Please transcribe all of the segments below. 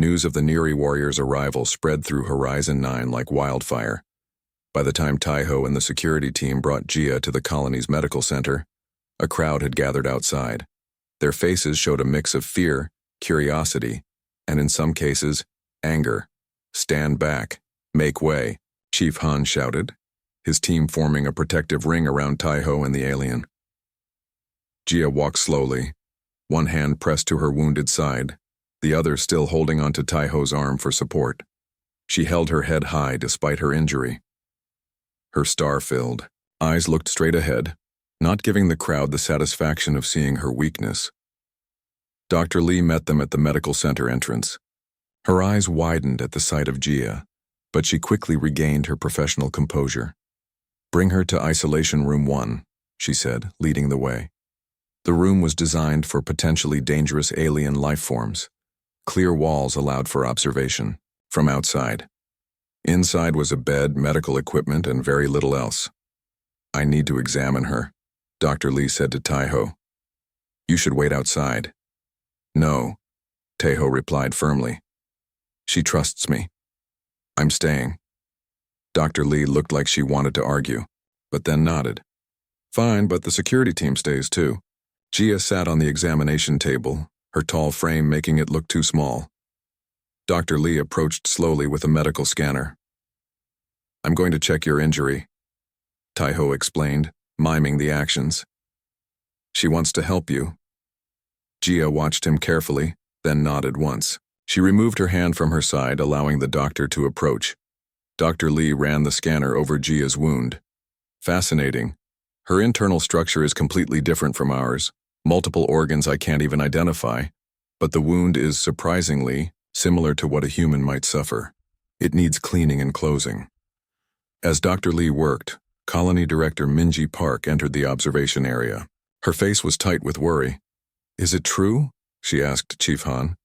News of the Neri warriors' arrival spread through Horizon 9 like wildfire. By the time Taiho and the security team brought Jia to the colony's medical center, a crowd had gathered outside. Their faces showed a mix of fear, curiosity, and in some cases, anger. "Stand back. Make way," Chief Han shouted, his team forming a protective ring around Taiho and the alien. Jia walked slowly, one hand pressed to her wounded side, the other still holding onto Taiho's arm for support. She held her head high despite her injury. Her star-filled eyes looked straight ahead, not giving the crowd the satisfaction of seeing her weakness. Dr. Lee met them at the medical center entrance. Her eyes widened at the sight of Jia, but she quickly regained her professional composure. "Bring her to Isolation Room 1, she said, leading the way. The room was designed for potentially dangerous alien life forms. Clear walls allowed for observation from outside. Inside was a bed, medical equipment, and very little else. "I need to examine her," Dr. Lee said to Taiho. "You should wait outside." "No," Taiho replied firmly. "She trusts me. I'm staying." Dr. Lee looked like she wanted to argue, but then nodded. "Fine, but the security team stays too." Jia sat on the examination table, her tall frame making it look too small. Dr. Lee approached slowly with a medical scanner. "I'm going to check your injury," Taiho explained, miming the actions. "She wants to help you." Jia watched him carefully, then nodded once. She removed her hand from her side, allowing the doctor to approach. Dr. Lee ran the scanner over Jia's wound. "Fascinating. Her internal structure is completely different from ours. Multiple organs I can't even identify, but the wound is surprisingly similar to what a human might suffer. It needs cleaning and closing." As Dr. Lee worked, Colony Director Minji Park entered the observation area. Her face was tight with worry. "Is it true?" she asked Chief Han.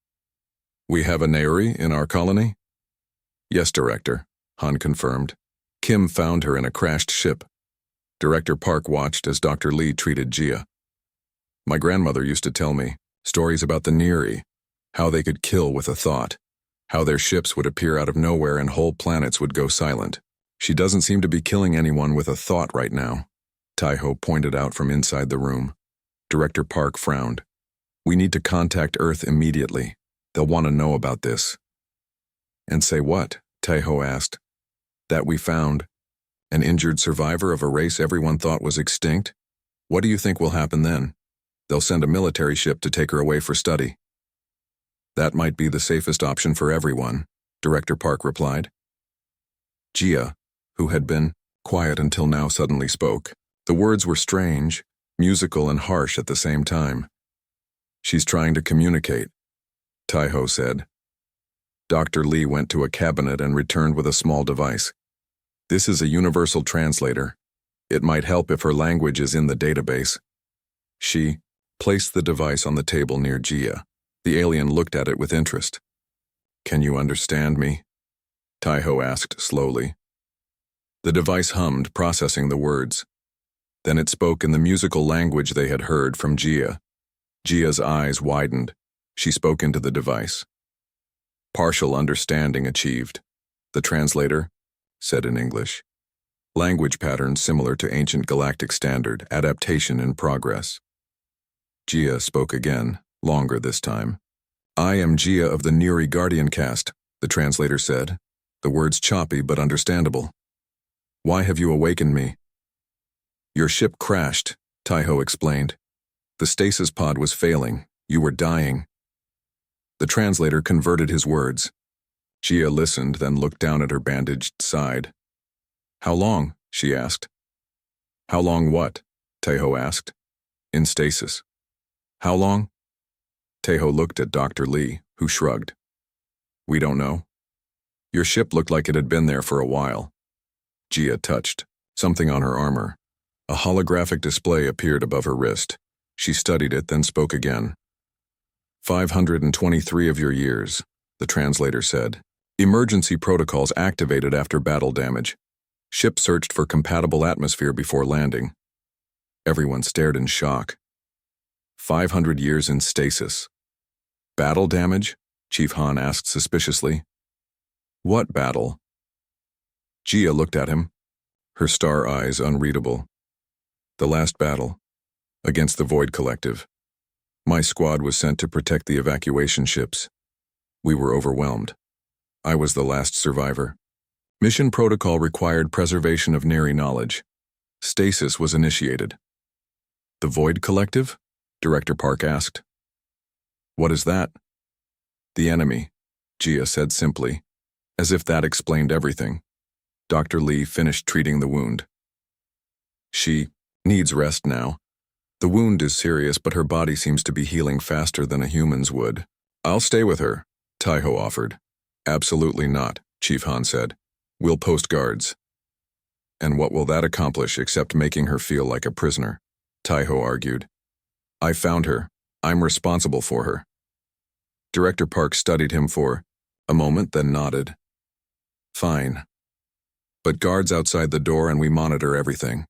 "We have a Neri in our colony?" "Yes, Director," Han confirmed. "Kim found her in a crashed ship." Director Park watched as Dr. Lee treated Jia. "My grandmother used to tell me stories about the Neri, how they could kill with a thought, how their ships would appear out of nowhere and whole planets would go silent. She doesn't seem to be killing anyone with a thought right now," Taiho pointed out from inside the room. Director Park frowned. "We need to contact Earth immediately. They'll want to know about this." "And say what?" Taiho asked. "That we found an injured survivor of a race everyone thought was extinct? What do you think will happen then? They'll send a military ship to take her away for study." "That might be the safest option for everyone," Director Park replied. Jia, who had been quiet until now, suddenly spoke. The words were strange, musical and harsh at the same time. "She's trying to communicate," Taiho said. Dr. Lee went to a cabinet and returned with a small device. "This is a universal translator. It might help if her language is in the database." She placed the device on the table near Jia. The alien looked at it with interest. "Can you understand me?" Taiho asked slowly. The device hummed, processing the words. Then it spoke in the musical language they had heard from Jia. Jia's eyes widened. She spoke into the device. "Partial understanding achieved," the translator said in English. "Language patterns similar to ancient galactic standard, adaptation in progress." Jia spoke again, longer this time. "I am Jia of the Neri Guardian caste," the translator said, the words choppy but understandable. "Why have you awakened me?" "Your ship crashed," Taiho explained. "The stasis pod was failing. You were dying." The translator converted his words. Jia listened, then looked down at her bandaged side. "How long?" she asked. "How long what?" Taiho asked. "In stasis." "How long?" Taiho looked at Dr. Lee, who shrugged. "We don't know. Your ship looked like it had been there for a while." Jia touched something on her armor. A holographic display appeared above her wrist. She studied it, then spoke again. 523 of your years, the translator said. "Emergency protocols activated after battle damage. Ship searched for compatible atmosphere before landing." Everyone stared in shock. 500 years in stasis. Battle damage? Chief Han asked suspiciously. What battle? Jia looked at him, her star eyes unreadable. The last battle, against the Void Collective. My squad was sent to protect the evacuation ships. We were overwhelmed. I was the last survivor. Mission protocol required preservation of Neri knowledge. Stasis was initiated. The Void Collective? Director Park asked. What is that? The enemy, Jia said simply, as if that explained everything. Dr. Lee finished treating the wound. She needs rest now. The wound is serious, but her body seems to be healing faster than a human's would. I'll stay with her, Taiho offered. Absolutely not, Chief Han said. We'll post guards. And what will that accomplish except making her feel like a prisoner? Taiho argued. I found her. I'm responsible for her. Director Park studied him for a moment, then nodded. Fine. But guards outside the door and we monitor everything.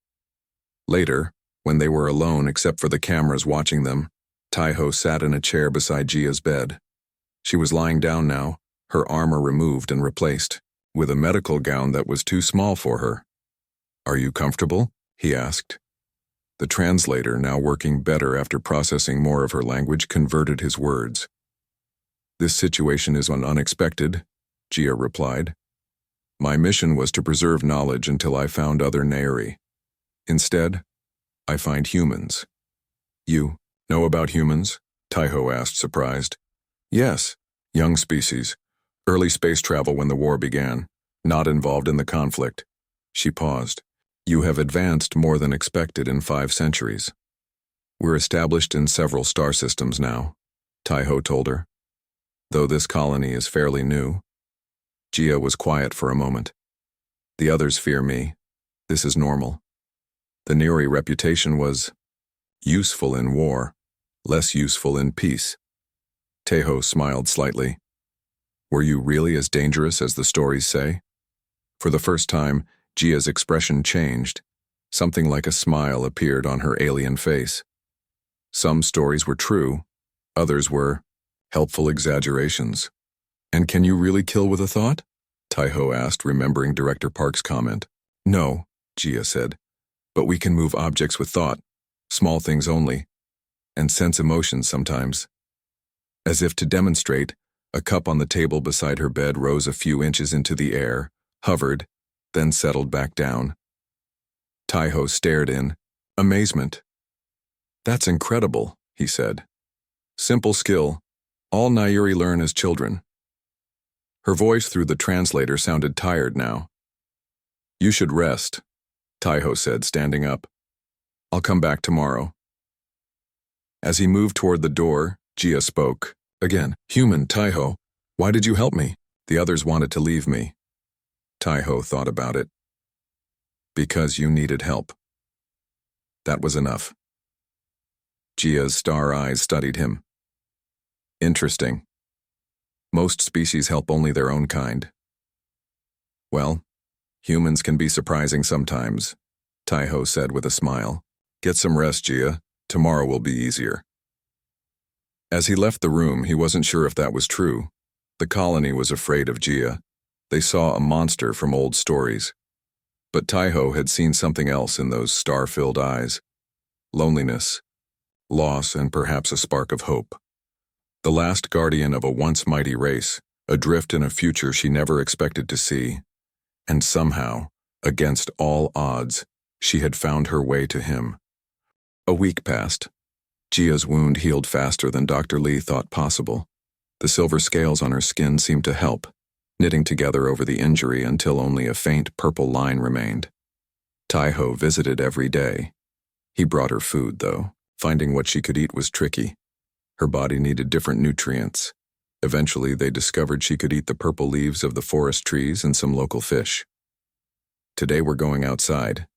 Later, when they were alone except for the cameras watching them, Taiho sat in a chair beside Jia's bed. She was lying down now, her armor removed and replaced, with a medical gown that was too small for her. Are you comfortable? He asked. The translator, now working better after processing more of her language, converted his words. This situation is unexpected, Jia replied. My mission was to preserve knowledge until I found other Neri. Instead, I find humans. You know about humans? Taiho asked, surprised. Yes, young species. Early space travel when the war began, not involved in the conflict. She paused. You have advanced more than expected in 5 centuries. We're established in several star systems now, Taiho told her. Though this colony is fairly new. Jia was quiet for a moment. The others fear me. This is normal. The Neri reputation was useful in war, less useful in peace. Taiho smiled slightly. Were you really as dangerous as the stories say? For the first time, Jia's expression changed. Something like a smile appeared on her alien face. Some stories were true, others were helpful exaggerations. And can you really kill with a thought? Taiho asked, remembering Director Park's comment. No, Jia said, but we can move objects with thought, small things only, and sense emotions sometimes. As if to demonstrate, a cup on the table beside her bed rose a few inches into the air, hovered, then settled back down. Taiho stared in amazement. That's incredible, he said. Simple skill. All Nairi learn as children. Her voice through the translator sounded tired now. You should rest, Taiho said, standing up. I'll come back tomorrow. As he moved toward the door, Jia spoke. Again, human, Taiho, why did you help me? The others wanted to leave me. Taiho thought about it. Because you needed help. That was enough. Jia's star eyes studied him. Interesting. Most species help only their own kind. Well, humans can be surprising sometimes, Taiho said with a smile. Get some rest, Jia. Tomorrow will be easier. As he left the room, he wasn't sure if that was true. The colony was afraid of Jia. They saw a monster from old stories. But Taiho had seen something else in those star-filled eyes. Loneliness, loss, and perhaps a spark of hope. The last guardian of a once mighty race, adrift in a future she never expected to see. And somehow, against all odds, she had found her way to him. A week passed. Jia's wound healed faster than Dr. Lee thought possible. The silver scales on her skin seemed to help, knitting together over the injury until only a faint purple line remained. Taiho visited every day. He brought her food, though. Finding what she could eat was tricky. Her body needed different nutrients. Eventually, they discovered she could eat the purple leaves of the forest trees and some local fish. Today we're going outside,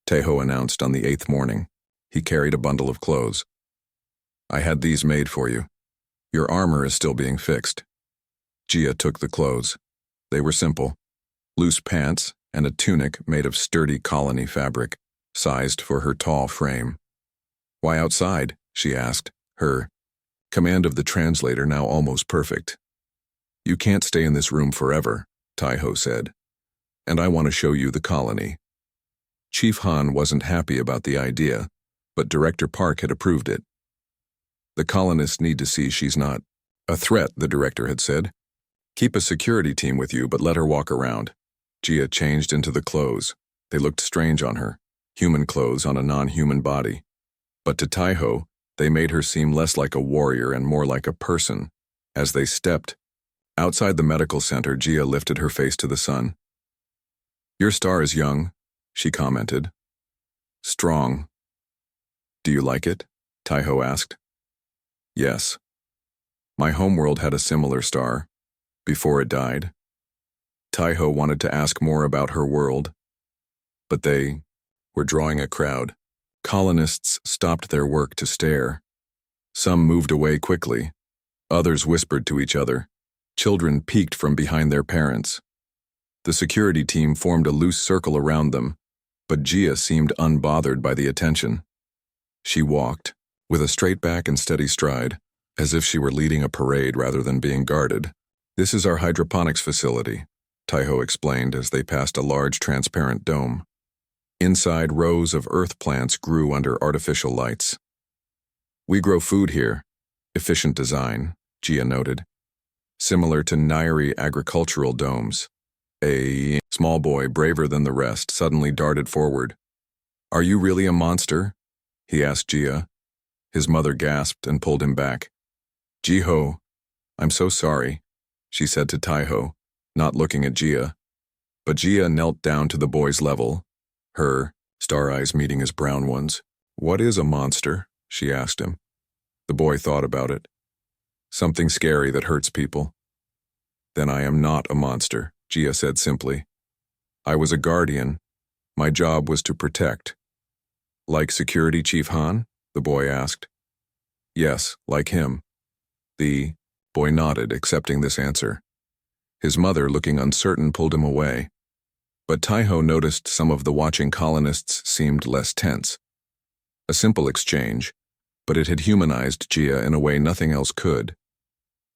Taiho announced on the 8th morning. He carried a bundle of clothes. I had these made for you. Your armor is still being fixed. Jia took the clothes. They were simple. Loose pants and a tunic made of sturdy colony fabric, sized for her tall frame. Why outside? She asked, her command of the translator now almost perfect. You can't stay in this room forever, Taiho said, and I want to show you the colony. Chief Han wasn't happy about the idea, but Director Park had approved it. The colonists need to see she's not a threat, the director had said. Keep a security team with you, but let her walk around. Jia changed into the clothes. They looked strange on her, human clothes on a non-human body. But to Taiho, they made her seem less like a warrior and more like a person. As they stepped outside the medical center, Jia lifted her face to the sun. Your star is young, she commented. Strong. Do you like it? Taiho asked. Yes. My homeworld had a similar star, before it died. Taiho wanted to ask more about her world, but they were drawing a crowd. Colonists stopped their work to stare. Some moved away quickly. Others whispered to each other. Children peeked from behind their parents. The security team formed a loose circle around them, but Jia seemed unbothered by the attention. She walked, with a straight back and steady stride, as if she were leading a parade rather than being guarded. This is our hydroponics facility, Taiho explained as they passed a large transparent dome. Inside, rows of earth plants grew under artificial lights. We grow food here. Efficient design, Jia noted. Similar to Nairi agricultural domes. A small boy, braver than the rest, suddenly darted forward. Are you really a monster? He asked Jia. His mother gasped and pulled him back. Jiho, I'm so sorry, she said to Taiho, not looking at Jia. But Jia knelt down to the boy's level, her star eyes meeting his brown ones. What is a monster? She asked him. The boy thought about it. Something scary that hurts people. Then I am not a monster, Jia said simply. I was a guardian. My job was to protect. Like Security Chief Han? The boy asked. Yes, like him. The boy nodded, accepting this answer. His mother, looking uncertain, pulled him away. But Taiho noticed some of the watching colonists seemed less tense. A simple exchange, but it had humanized Jia in a way nothing else could.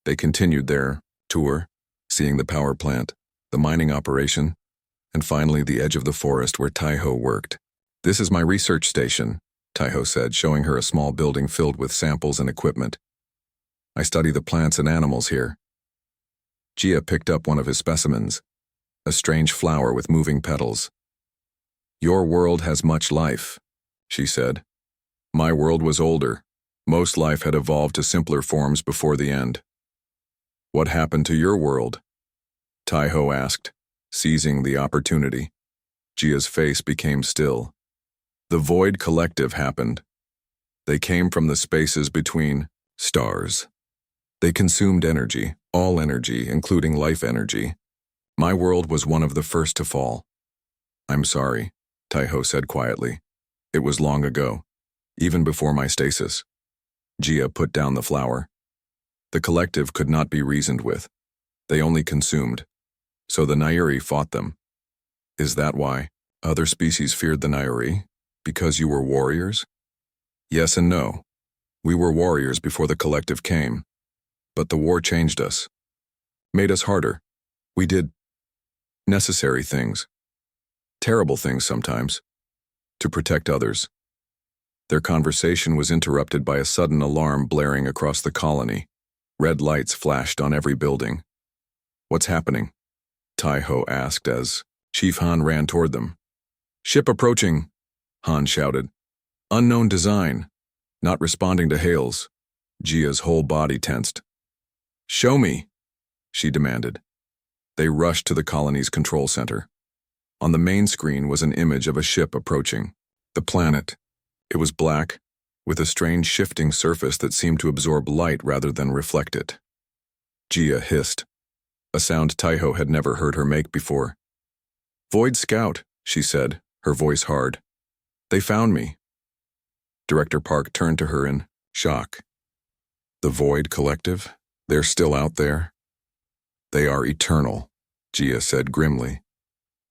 They continued their tour, seeing the power plant, the mining operation, and finally the edge of the forest where Taiho worked. This is my research station, Taiho said, showing her a small building filled with samples and equipment. I study the plants and animals here. Jia picked up one of his specimens, a strange flower with moving petals. Your world has much life, she said. My world was older. Most life had evolved to simpler forms before the end. What happened to your world? Taiho asked, seizing the opportunity. Jia's face became still. The Void Collective happened. They came from the spaces between stars. They consumed energy, all energy, including life energy. My world was one of the first to fall. I'm sorry, Taiho said quietly. It was long ago, even before my stasis. Jia put down the flower. The collective could not be reasoned with. They only consumed. So the Nairi fought them. Is that why other species feared the Nairi? Because you were warriors? Yes and no. We were warriors before the collective came. But the war changed us. Made us harder. We did necessary things. Terrible things sometimes. To protect others. Their conversation was interrupted by a sudden alarm blaring across the colony. Red lights flashed on every building. What's happening? Taiho asked as Chief Han ran toward them. Ship approaching, Han shouted. Unknown design. Not responding to hails. Jia's whole body tensed. Show me, she demanded. They rushed to the colony's control center. On the main screen was an image of a ship approaching. The planet. It was black, with a strange shifting surface that seemed to absorb light rather than reflect it. Jia hissed, a sound Taiho had never heard her make before. Void Scout, she said, her voice hard. They found me. Director Park turned to her in shock. The Void Collective? They're still out there? They are eternal, Jia said grimly.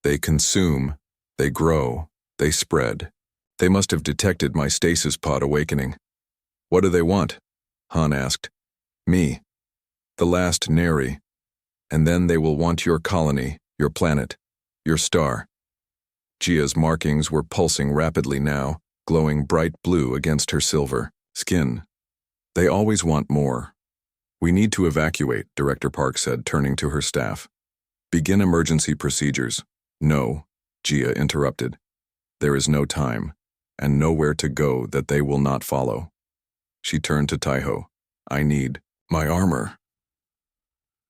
They consume, they grow, they spread. They must have detected my stasis pod awakening. What do they want? Han asked. Me. The last Neri. And then they will want your colony, your planet, your star. Gia's markings were pulsing rapidly now, glowing bright blue against her silver skin. They always want more. We need to evacuate, Director Park said, turning to her staff. Begin emergency procedures. No, Gia interrupted. There is no time, and nowhere to go that they will not follow. She turned to Taiho. I need my armor.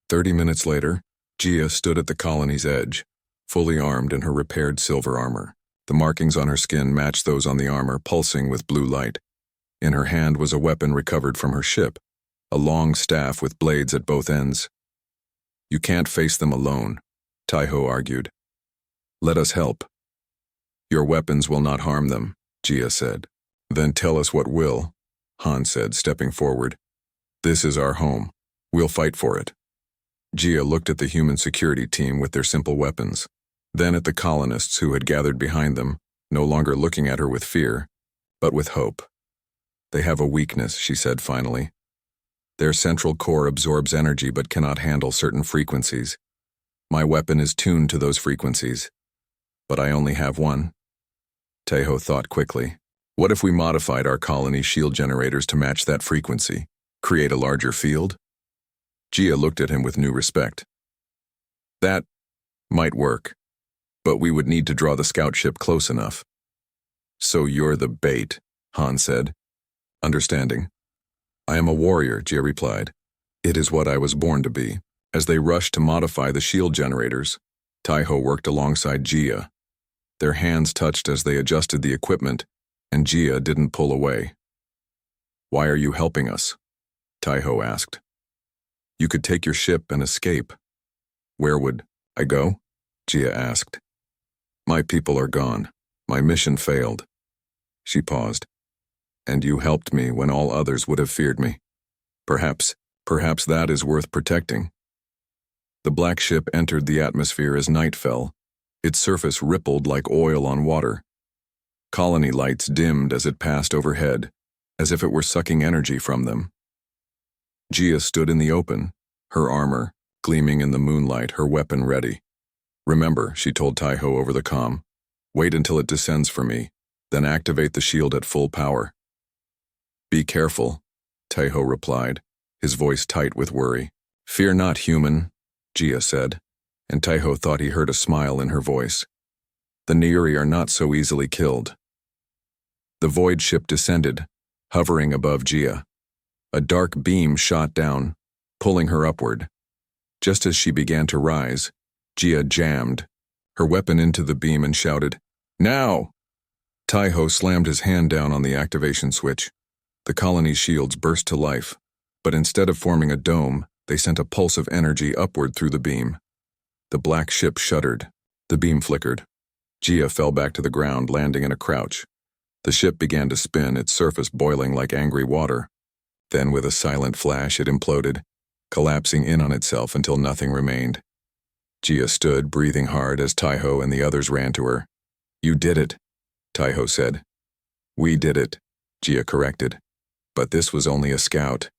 30 minutes later, Gia stood at the colony's edge, fully armed in her repaired silver armor. The markings on her skin matched those on the armor, pulsing with blue light. In her hand was a weapon recovered from her ship, a long staff with blades at both ends. You can't face them alone, Taiho argued. Let us help. Your weapons will not harm them, Gia said. Then tell us what will, Han said, stepping forward. This is our home. We'll fight for it. Gia looked at the human security team with their simple weapons, then at the colonists who had gathered behind them, no longer looking at her with fear, but with hope. They have a weakness, she said finally. Their central core absorbs energy but cannot handle certain frequencies. My weapon is tuned to those frequencies, but I only have one. Taiho thought quickly. What if we modified our colony's shield generators to match that frequency? Create a larger field? Gia looked at him with new respect. That might work, but we would need to draw the scout ship close enough. So you're the bait, Han said. Understanding. I am a warrior, Gia replied. It is what I was born to be. As they rushed to modify the shield generators, Taiho worked alongside Gia. Their hands touched as they adjusted the equipment, and Gia didn't pull away. Why are you helping us? Taiho asked. You could take your ship and escape. Where would I go? Gia asked. My people are gone. My mission failed. She paused. And you helped me when all others would have feared me. Perhaps that is worth protecting. The black ship entered the atmosphere as night fell. Its surface rippled like oil on water. Colony lights dimmed as it passed overhead, as if it were sucking energy from them. Gia stood in the open, her armor gleaming in the moonlight, her weapon ready. Remember, she told Taiho over the comm, wait until it descends for me, then activate the shield at full power. Be careful, Taiho replied, his voice tight with worry. Fear not, human, Gia said, and Taiho thought he heard a smile in her voice. The Neuri are not so easily killed. The void ship descended, hovering above Gia. A dark beam shot down, pulling her upward. Just as she began to rise, Gia jammed, her weapon into the beam and shouted, Now! Taiho slammed his hand down on the activation switch. The colony's shields burst to life, but instead of forming a dome, they sent a pulse of energy upward through the beam. The black ship shuddered. The beam flickered. Gia fell back to the ground, landing in a crouch. The ship began to spin, its surface boiling like angry water. Then, with a silent flash, it imploded, collapsing in on itself until nothing remained. Gia stood, breathing hard, as Taiho and the others ran to her. You did it, Taiho said. We did it, Gia corrected. But this was only a scout.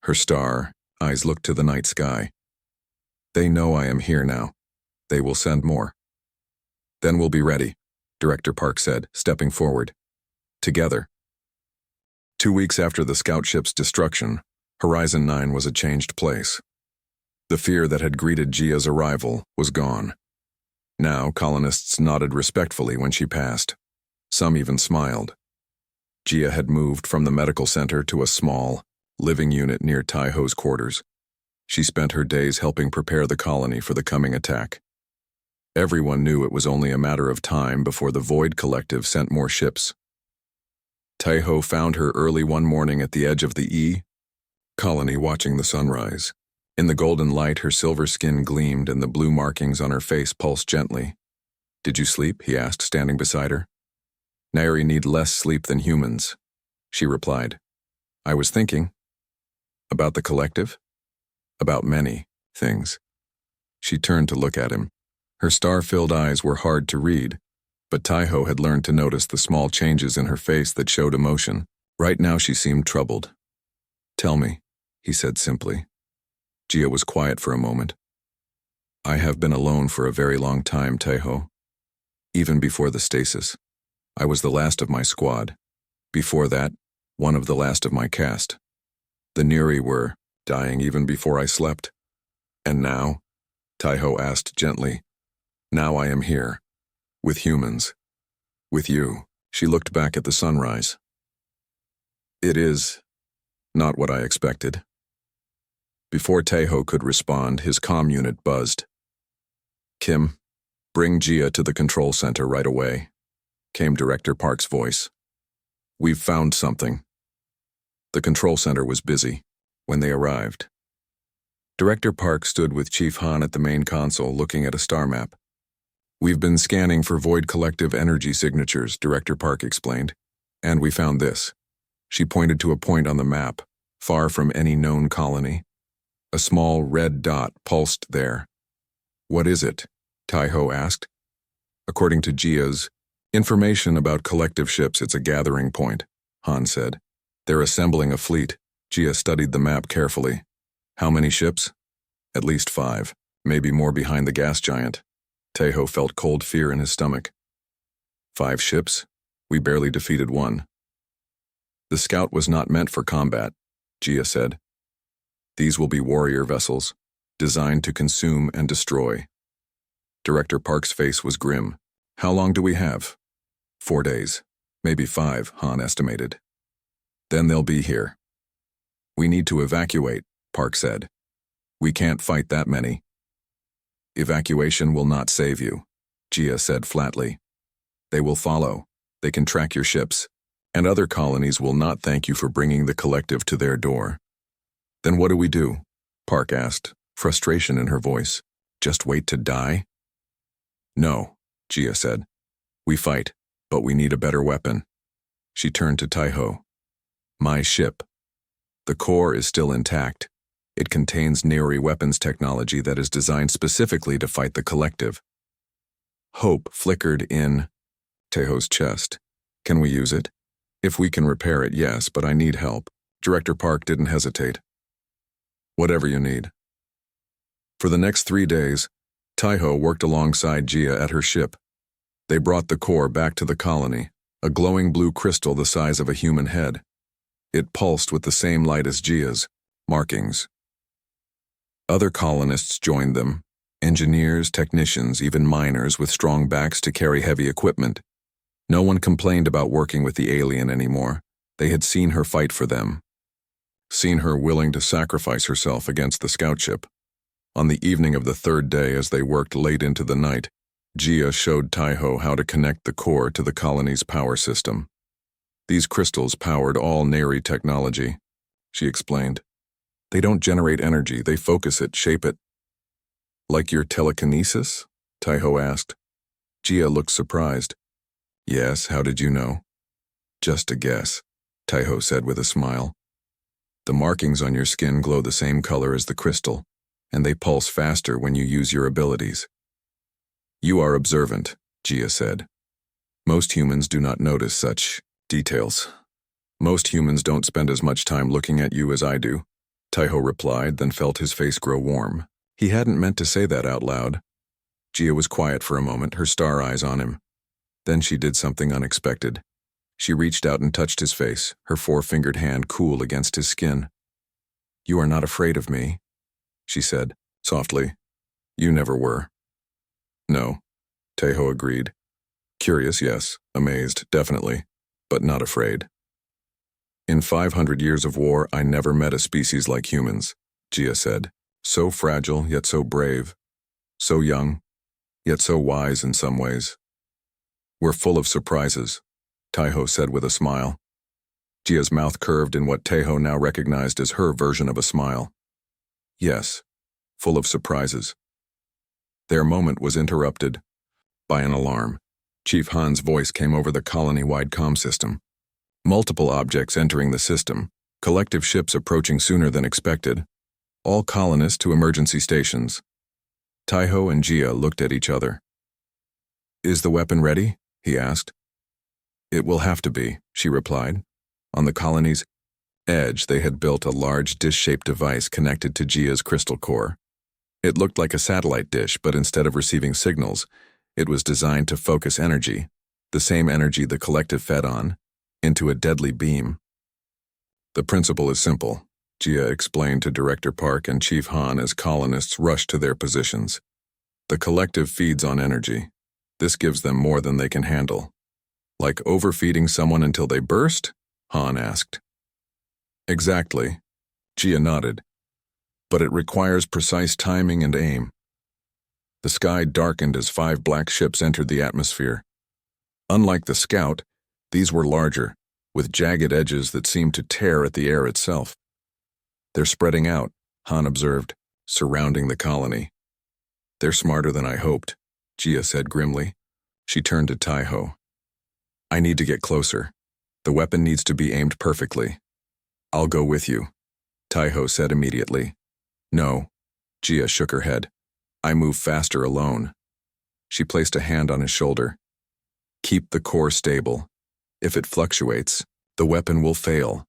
Her star eyes looked to the night sky. They know I am here now. They will send more. Then we'll be ready, Director Park said, stepping forward. Together. 2 weeks after the scout ship's destruction, Horizon 9 was a changed place. The fear that had greeted Gia's arrival was gone. Now colonists nodded respectfully when she passed. Some even smiled. Gia had moved from the medical center to a small, living unit near Taiho's quarters. She spent her days helping prepare the colony for the coming attack. Everyone knew it was only a matter of time before the Void Collective sent more ships. Taiho found her early one morning at the edge of the E colony watching the sunrise. In the golden light, her silver skin gleamed and the blue markings on her face pulsed gently. Did you sleep? He asked, standing beside her. Nairi need less sleep than humans, she replied. I was thinking. About the collective? About many things. She turned to look at him. Her star-filled eyes were hard to read, but Taiho had learned to notice the small changes in her face that showed emotion. Right now she seemed troubled. Tell me, he said simply. Jia was quiet for a moment. I have been alone for a very long time, Taeho. Even before the stasis. I was the last of my squad. Before that, one of the last of my caste. The Neri were dying even before I slept. And now? Taeho asked gently. Now I am here. With humans. With you. She looked back at the sunrise. It is not what I expected. Before Taeho could respond, his comm unit buzzed. Kim, bring Jia to the control center right away, came Director Park's voice. We've found something. The control center was busy when they arrived. Director Park stood with Chief Han at the main console looking at a star map. We've been scanning for void collective energy signatures, Director Park explained, and we found this. She pointed to a point on the map, far from any known colony. A small red dot pulsed there. What is it? Taeho asked. According to Jia's information about collective ships, it's a gathering point, Han said. They're assembling a fleet. Jia studied the map carefully. How many ships? At least 5, maybe more behind the gas giant. Taeho felt cold fear in his stomach. 5 ships? We barely defeated one. The scout was not meant for combat, Jia said. These will be warrior vessels, designed to consume and destroy. Director Park's face was grim. How long do we have? 4 days. Maybe 5, Han estimated. Then they'll be here. We need to evacuate, Park said. We can't fight that many. Evacuation will not save you, Jia said flatly. They will follow. They can track your ships. And other colonies will not thank you for bringing the collective to their door. Then what do we do? Park asked, frustration in her voice. Just wait to die? No, Jia said. We fight, but we need a better weapon. She turned to Taeho. My ship. The core is still intact. It contains Neri weapons technology that is designed specifically to fight the collective. Hope flickered in Taeho's chest. Can we use it? If we can repair it, yes, but I need help. Director Park didn't hesitate. Whatever you need. For the next 3 days, Taeho worked alongside Jia at her ship. They brought the core back to the colony, a glowing blue crystal the size of a human head. It pulsed with the same light as Jia's markings. Other colonists joined them, engineers, technicians, even miners with strong backs to carry heavy equipment. No one complained about working with the alien anymore. They had seen her fight for them. Seen her willing to sacrifice herself against the scout ship. On the evening of the 3rd day, as they worked late into the night, Jia showed Taeho how to connect the core to the colony's power system. These crystals powered all Neri technology, she explained. They don't generate energy, they focus it, shape it. Like your telekinesis? Taeho asked. Jia looked surprised. Yes, how did you know? Just a guess, Taeho said with a smile. The markings on your skin glow the same color as the crystal, and they pulse faster when you use your abilities. You are observant, Jia said. Most humans do not notice such details. Most humans don't spend as much time looking at you as I do, Taeho replied, then felt his face grow warm. He hadn't meant to say that out loud. Jia was quiet for a moment, her star eyes on him. Then she did something unexpected. She reached out and touched his face, her 4-fingered hand cool against his skin. You are not afraid of me, she said, softly. You never were. No, Taeho agreed. Curious, yes. Amazed, definitely. But not afraid. In 500 years of war, I never met a species like humans, Jia said. So fragile, yet so brave. So young, yet so wise in some ways. We're full of surprises, Taeho said with a smile. Jia's mouth curved in what Taeho now recognized as her version of a smile. Yes, full of surprises. Their moment was interrupted by an alarm. Chief Han's voice came over the colony-wide comm system. Multiple objects entering the system, collective ships approaching sooner than expected. All colonists to emergency stations. Taeho and Jia looked at each other. Is the weapon ready? He asked. It will have to be, she replied. On the colonies, edge, they had built a large dish-shaped device connected to Gia's crystal core. It looked like a satellite dish, but instead of receiving signals, it was designed to focus energy, the same energy the collective fed on, into a deadly beam. The principle is simple, Gia explained to Director Park and Chief Han as colonists rushed to their positions. The collective feeds on energy. This gives them more than they can handle. Like overfeeding someone until they burst? Han asked. Exactly, Gia nodded. But it requires precise timing and aim. The sky darkened as 5 black ships entered the atmosphere. Unlike the Scout, these were larger, with jagged edges that seemed to tear at the air itself. They're spreading out, Han observed, surrounding the colony. They're smarter than I hoped, Gia said grimly. She turned to Taiho. I need to get closer. The weapon needs to be aimed perfectly. I'll go with you, Taiho said immediately. No, Gia shook her head. I move faster alone. She placed a hand on his shoulder. Keep the core stable. If it fluctuates, the weapon will fail.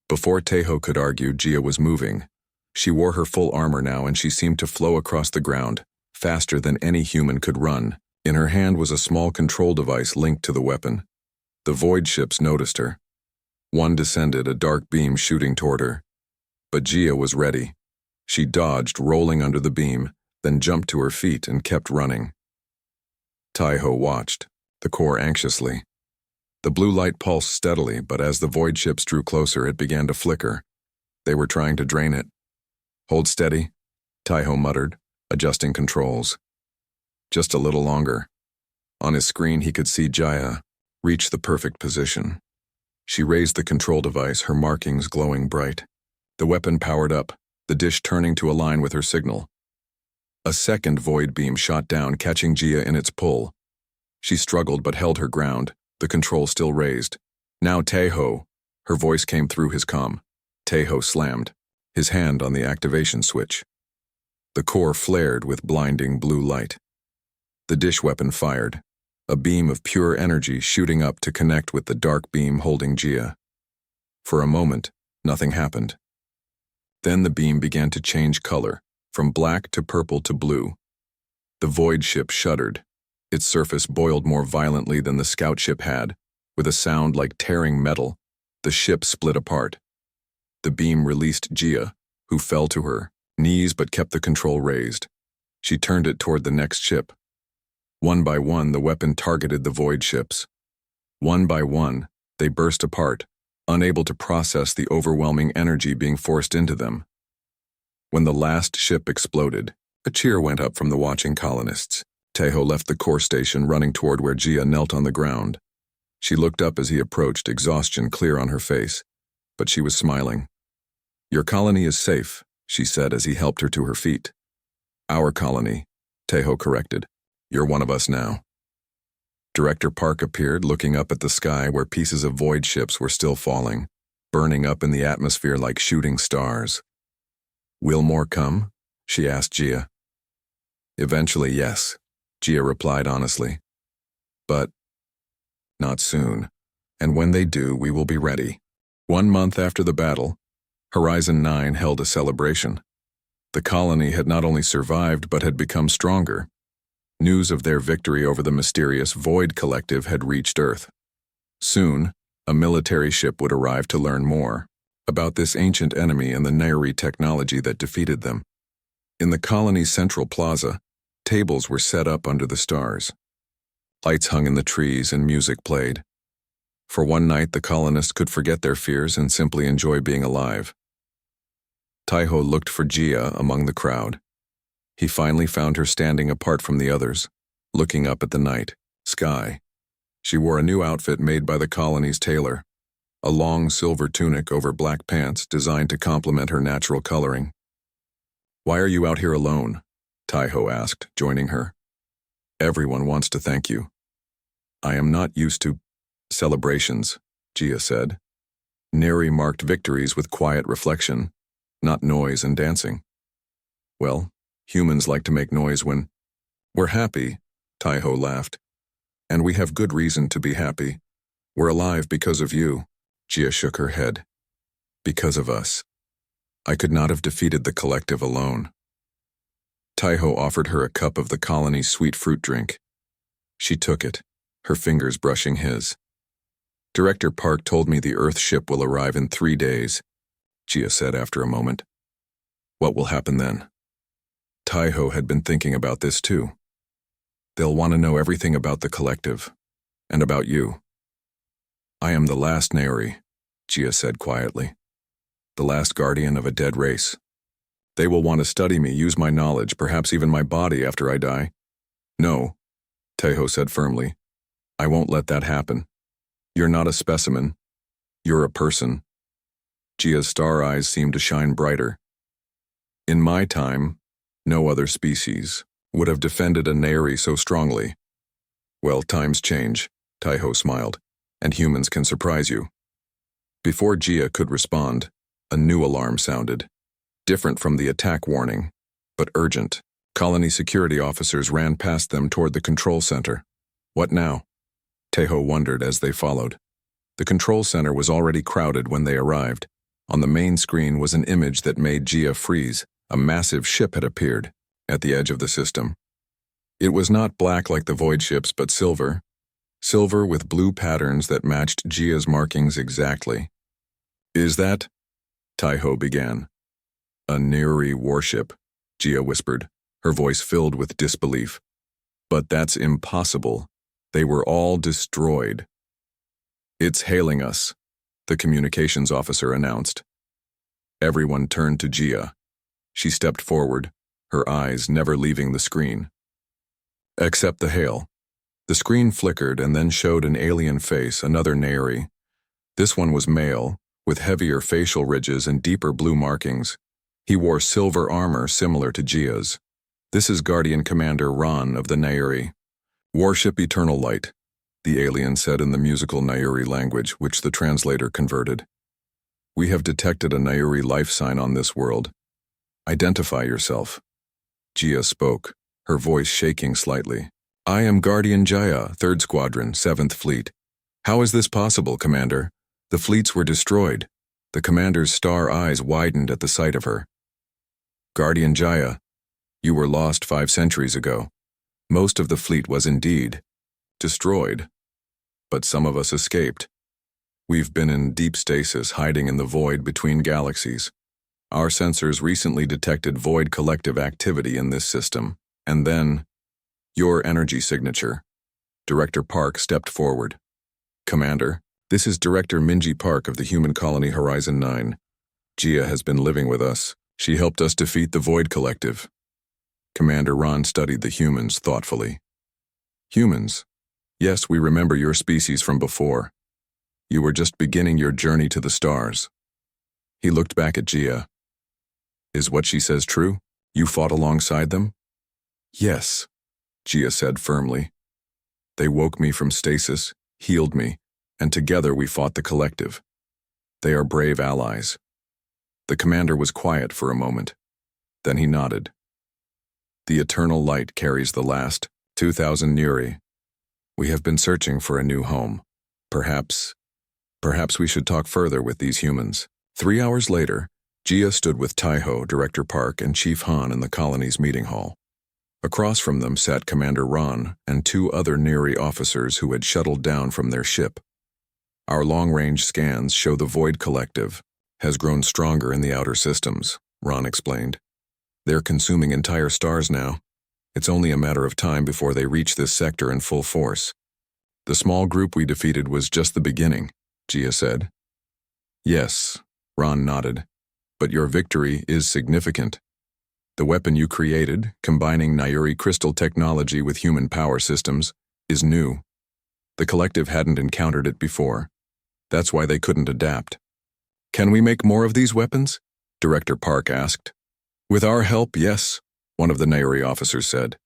Before Taiho could argue, Gia was moving. She wore her full armor now and she seemed to flow across the ground, faster than any human could run. In her hand was a small control device linked to the weapon. The void ships noticed her. One descended, a dark beam shooting toward her. But Gia was ready. She dodged, rolling under the beam, then jumped to her feet and kept running. Taiho watched, the core anxiously. The blue light pulsed steadily, but as the void ships drew closer, it began to flicker. They were trying to drain it. Hold steady, Taiho muttered, adjusting controls. Just a little longer. On his screen, he could see Jaya reach the perfect position. She raised the control device, her markings glowing bright. The weapon powered up, the dish turning to align with her signal. A second void beam shot down, catching Gia in its pull. She struggled but held her ground, the control still raised. Now Taiho, her voice came through his comm. Taiho slammed, his hand on the activation switch. The core flared with blinding blue light. The dish weapon fired, a beam of pure energy shooting up to connect with the dark beam holding Gia. For a moment, nothing happened. Then the beam began to change color, from black to purple to blue. The void ship shuddered. Its surface boiled more violently than the Scout ship had. With a sound like tearing metal, the ship split apart. The beam released Gia, who fell to her knees but kept the control raised. She turned it toward the next ship. One by one, the weapon targeted the void ships. One by one, they burst apart, unable to process the overwhelming energy being forced into them. When the last ship exploded, a cheer went up from the watching colonists. Taiho left the core station, running toward where Gia knelt on the ground. She looked up as he approached, exhaustion clear on her face, but she was smiling. Your colony is safe, she said as he helped her to her feet. Our colony, Taiho corrected. You're one of us now. Director Park appeared, looking up at the sky where pieces of void ships were still falling, burning up in the atmosphere like shooting stars. Will more come? She asked Gia. Eventually, yes, Gia replied honestly. But not soon, and when they do, we will be ready. 1 month after the battle, Horizon 9 held a celebration. The colony had not only survived but had become stronger. News of their victory over the mysterious Void Collective had reached Earth. Soon, a military ship would arrive to learn more about this ancient enemy and the Nairi technology that defeated them. In the colony's central plaza, tables were set up under the stars. Lights hung in the trees and music played. For one night, the colonists could forget their fears and simply enjoy being alive. Taiho looked for Gia among the crowd. He finally found her standing apart from the others, looking up at the night sky. She wore a new outfit made by the colony's tailor, a long silver tunic over black pants designed to complement her natural coloring. Why are you out here alone? Taiho asked, joining her. Everyone wants to thank you. I am not used to celebrations, Gia said. Nairi marked victories with quiet reflection, not noise and dancing. Well, humans like to make noise when we're happy, Taiho laughed. And we have good reason to be happy. We're alive because of you. Gia shook her head. Because of us. I could not have defeated the collective alone. Taiho offered her a cup of the colony's sweet fruit drink. She took it, her fingers brushing his. Director Park told me the Earth ship will arrive in 3 days, Gia said after a moment. What will happen then? Taiho had been thinking about this too. They'll want to know everything about the collective, and about you. I am the last Naori, Gia said quietly. The last guardian of a dead race. They will want to study me, use my knowledge, perhaps even my body after I die. No, Taiho said firmly. I won't let that happen. You're not a specimen. You're a person. Gia's star eyes seemed to shine brighter. In my time, no other species would have defended a Naori so strongly. Well, times change, Taiho smiled, and humans can surprise you. Before Gia could respond, a new alarm sounded, different from the attack warning, but urgent. Colony security officers ran past them toward the control center. What now? Taiho wondered as they followed. The control center was already crowded when they arrived. On the main screen was an image that made Gia freeze. A massive ship had appeared at the edge of the system. It was not black like the void ships, but silver. Silver with blue patterns that matched Gia's markings exactly. Is that? Taiho began. A Naori warship, Gia whispered, her voice filled with disbelief. But that's impossible. They were all destroyed. It's hailing us, the communications officer announced. Everyone turned to Gia. She stepped forward, her eyes never leaving the screen. Except the hail. The screen flickered and then showed an alien face, another Naori. This one was male, with heavier facial ridges and deeper blue markings. He wore silver armor similar to Gia's. This is Guardian Commander Ron of the Naori. Warship Eternal Light, the alien said in the musical Naori language, which the translator converted. We have detected a Naori life sign on this world. Identify yourself. Gia spoke, her voice shaking slightly. I am Guardian Jaya, 3rd Squadron, 7th Fleet. How is this possible, Commander? The fleets were destroyed. The commander's star eyes widened at the sight of her. Guardian Jaya, you were lost 5 centuries ago. Most of the fleet was indeed destroyed. But some of us escaped. We've been in deep stasis, hiding in the void between galaxies. Our sensors recently detected void collective activity in this system. And then, your energy signature. Director Park stepped forward. Commander, this is Director Minji Park of the human colony Horizon 9. Gia has been living with us. She helped us defeat the Void Collective. Commander Ron studied the humans thoughtfully. Humans? Yes, we remember your species from before. You were just beginning your journey to the stars. He looked back at Gia. Is what she says true? You fought alongside them? Yes, Gia said firmly. They woke me from stasis, healed me, and together we fought the collective. They are brave allies. The commander was quiet for a moment. Then he nodded. The eternal light carries the last 2,000 Naori. We have been searching for a new home. Perhaps we should talk further with these humans. 3 hours later, Gia stood with Taiho, Director Park, and Chief Han in the colony's meeting hall. Across from them sat Commander Ron and 2 other Naori officers who had shuttled down from their ship. Our long-range scans show the Void Collective has grown stronger in the outer systems, Ron explained. They're consuming entire stars now. It's only a matter of time before they reach this sector in full force. The small group we defeated was just the beginning, Gia said. Yes, Ron nodded. But your victory is significant. The weapon you created, combining Naori crystal technology with human power systems, is new. The collective hadn't encountered it before. That's why they couldn't adapt. Can we make more of these weapons? Director Park asked. With our help, yes, one of the Naori officers said.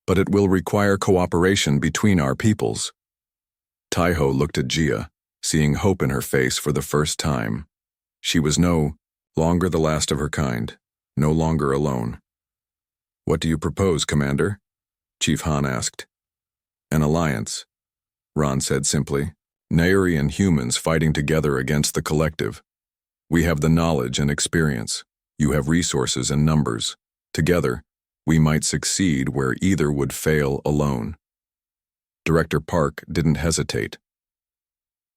But it will require cooperation between our peoples. Taiho looked at Gia, seeing hope in her face for the first time. She was no longer the last of her kind, no longer alone. What do you propose, Commander? Chief Han asked. An alliance, Ron said simply. Naori and humans fighting together against the collective. We have the knowledge and experience. You have resources and numbers. Together, we might succeed where either would fail alone. Director Park didn't hesitate.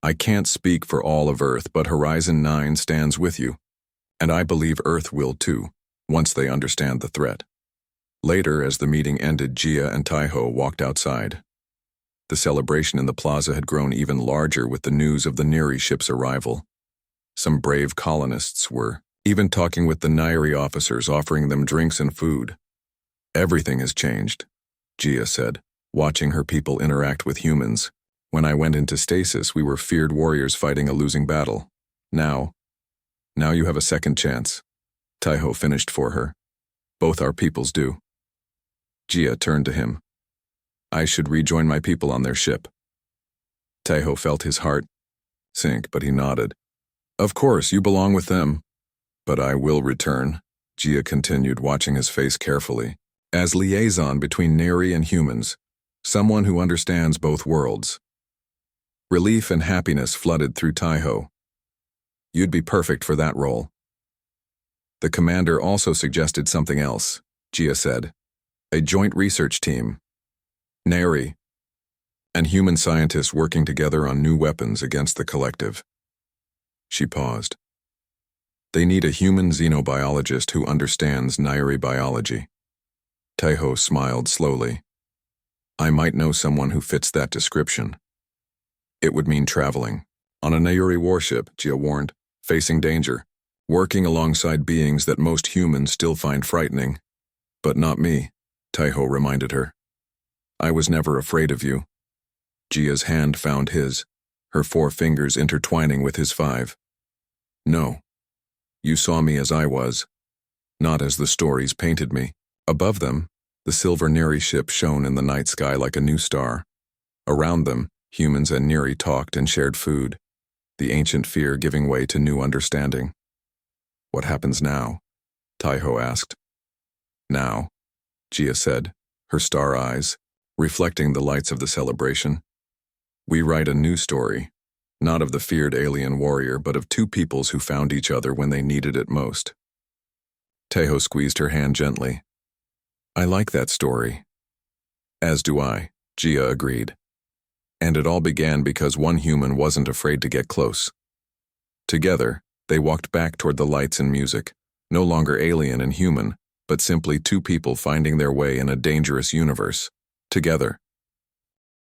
I can't speak for all of Earth, but Horizon 9 stands with you. And I believe Earth will too, once they understand the threat. Later, as the meeting ended, Jia and Taiho walked outside. The celebration in the plaza had grown even larger with the news of the Neri ship's arrival. Some brave colonists were even talking with the Nairi officers, offering them drinks and food. Everything has changed, Jia said, watching her people interact with humans. When I went into stasis, we were feared warriors fighting a losing battle. Now you have a second chance. Taiho finished for her. Both our peoples do. Jia turned to him. I should rejoin my people on their ship. Taiho felt his heart sink, but he nodded. Of course, you belong with them. But I will return, Jia continued, watching his face carefully. As liaison between Neri and humans, someone who understands both worlds. Relief and happiness flooded through Taiho. You'd be perfect for that role. The commander also suggested something else, Jia said. A joint research team. Neri and human scientists working together on new weapons against the collective. She paused. They need a human xenobiologist who understands Nairi biology. Taiho smiled slowly. I might know someone who fits that description. It would mean traveling. On a Nairi warship, Jia warned, facing danger, working alongside beings that most humans still find frightening. But not me, Taiho reminded her. I was never afraid of you. Jia's hand found his, her 4 fingers intertwining with his 5. No. You saw me as I was, not as the stories painted me. Above them, the silver Neri ship shone in the night sky like a new star. Around them, humans and Neri talked and shared food, the ancient fear giving way to new understanding. What happens now? Taiho asked. Now, Jia said, her star eyes reflecting the lights of the celebration. We write a new story, not of the feared alien warrior, but of 2 peoples who found each other when they needed it most. Taiho squeezed her hand gently. I like that story. As do I, Jia agreed. And it all began because one human wasn't afraid to get close. Together, they walked back toward the lights and music, no longer alien and human, but simply 2 people finding their way in a dangerous universe. Together.